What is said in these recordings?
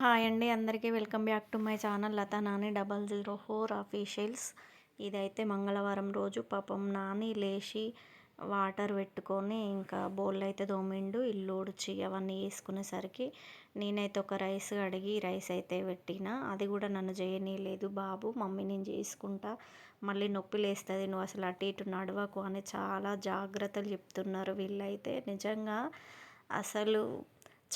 Hi అండి అందరికీ welcome back to my channel Latha Nani 004 officials. ఇదైతే మంగళవారం రోజు పాపం నాని లేచి వాటర్ పెట్టుకొని ఇంకా బోళ్ళు అయితే తోమిండు, ఇల్లు ఊడ్చి అవన్నీ వేసుకునేసరికి నేనైతే ఒక రైస్ కడిగి రైస్ అయితే పెట్టిన. అది కూడా నన్ను చేయనీయలేదు బాబు. మమ్మీ నేను చేసుకుంటా, మళ్ళీ నొప్పి లేస్తుంది, నువ్వు అసలు అటు ఇటు నడవకు అని చాలా జాగ్రత్తలు చెప్తున్నారు వీళ్ళైతే. నిజంగా అసలు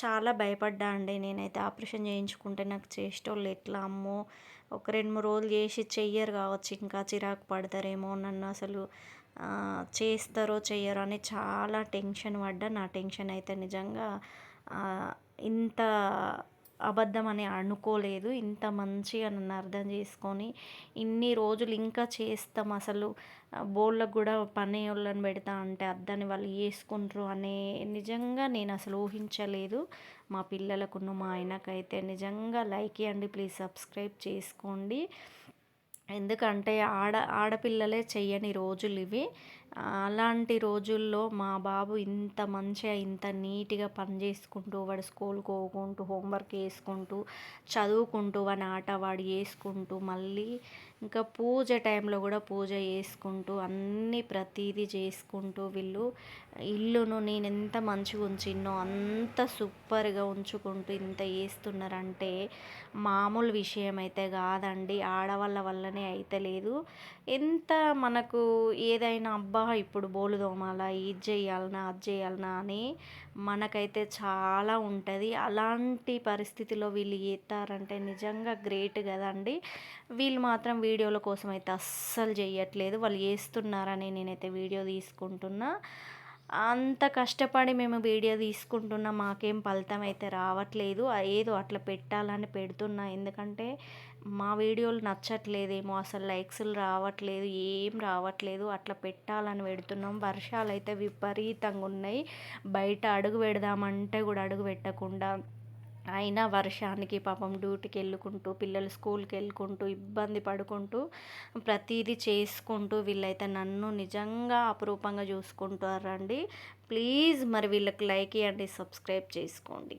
చాలా భయపడ్డా అండి నేనైతే. ఆపరేషన్ చేయించుకుంటే నాకు చేసేటోళ్ళు ఎట్లా అమ్మో, ఒక 2, 3 రోజులు చేసి చెయ్యరు కావచ్చు, ఇంకా చిరాకు పడతారేమో, నన్ను అసలు చేస్తారో చెయ్యరో అని చాలా టెన్షన్ పడ్డా. నా టెన్షన్ అయితే నిజంగా ఇంత అబద్ధం అని అనుకోలేదు. ఇంత మంచిగా నన్ను అర్థం చేసుకొని ఇన్ని రోజులు ఇంకా చేస్తాం, అసలు బోళ్ళకు కూడా పని వాళ్ళని పెడతా అంటే అద్దని వాళ్ళు చేసుకుంటారు అనే నిజంగా నేను అసలు ఊహించలేదు. మా పిల్లలకును మా ఆయనకైతే నిజంగా లైక్ ఇవ్వండి, ప్లీజ్ సబ్స్క్రైబ్ చేసుకోండి. ఎందుకంటే ఆడపిల్లలే చెయ్యని రోజులు ఇవి. అలాంటి రోజుల్లో మా బాబు ఇంత మంచిగా ఇంత నీట్గా పని చేసుకుంటూ, వాడు స్కూల్కి పోకుంటూ హోంవర్క్ చేసుకుంటూ చదువుకుంటూ వాని ఆట వాడు చేసుకుంటూ, మళ్ళీ ఇంకా పూజ టైంలో కూడా పూజ చేసుకుంటూ అన్నీ ప్రతీదీ చేసుకుంటూ వీళ్ళు ఇల్లును నేను ఎంత మంచిగా ఉంచిన్నో అంత సూపర్గా ఉంచుకుంటూ ఇంత చేస్తున్నారంటే మామూలు విషయం అయితే కాదండి. ఆడవాళ్ళ వల్లనే అయితే లేదు. ఎంత మనకు ఏదైనా అబ్బా ఇప్పుడు బోలు తోమాలా, ఇది చేయాలనా అది చేయాలనా అని మనకైతే చాలా ఉంటుంది. అలాంటి పరిస్థితిలో వీళ్ళు చేస్తారంటే నిజంగా గ్రేట్ కదండి. వీళ్ళు మాత్రం వీడియోల కోసం అయితే అస్సలు చేయట్లేదు, వాళ్ళు చేస్తున్నారని నేనైతే వీడియో తీసుకుంటున్నా. అంత కష్టపడి మేము వీడియో తీసుకుంటున్నా, మాకేం ఫలితం అయితే రావట్లేదు. ఏదో అట్లా పెట్టాలని పెడుతున్నా, ఎందుకంటే మా వీడియోలు నచ్చట్లేదేమో, అసలు లైక్స్లు రావట్లేదు, ఏం రావట్లేదు, అట్లా పెట్టాలని పెడుతున్నాం. వర్షాలు అయితే విపరీతంగా ఉన్నాయి, బయట అడుగు పెడదామంటే కూడా అడుగు పెట్టకుండా, అయినా వర్షానికి పాపం డ్యూటీకి వెళ్ళుకుంటూ పిల్లలు స్కూల్కి వెళ్ళుకుంటూ ఇబ్బంది పడుకుంటూ ప్రతీదీ చేసుకుంటూ వీళ్ళైతే నన్ను నిజంగా అపురూపంగా చూసుకుంటారండి. ప్లీజ్ మరి వీళ్ళకి లైక్ ఇవ్వండి, సబ్స్క్రైబ్ చేసుకోండి.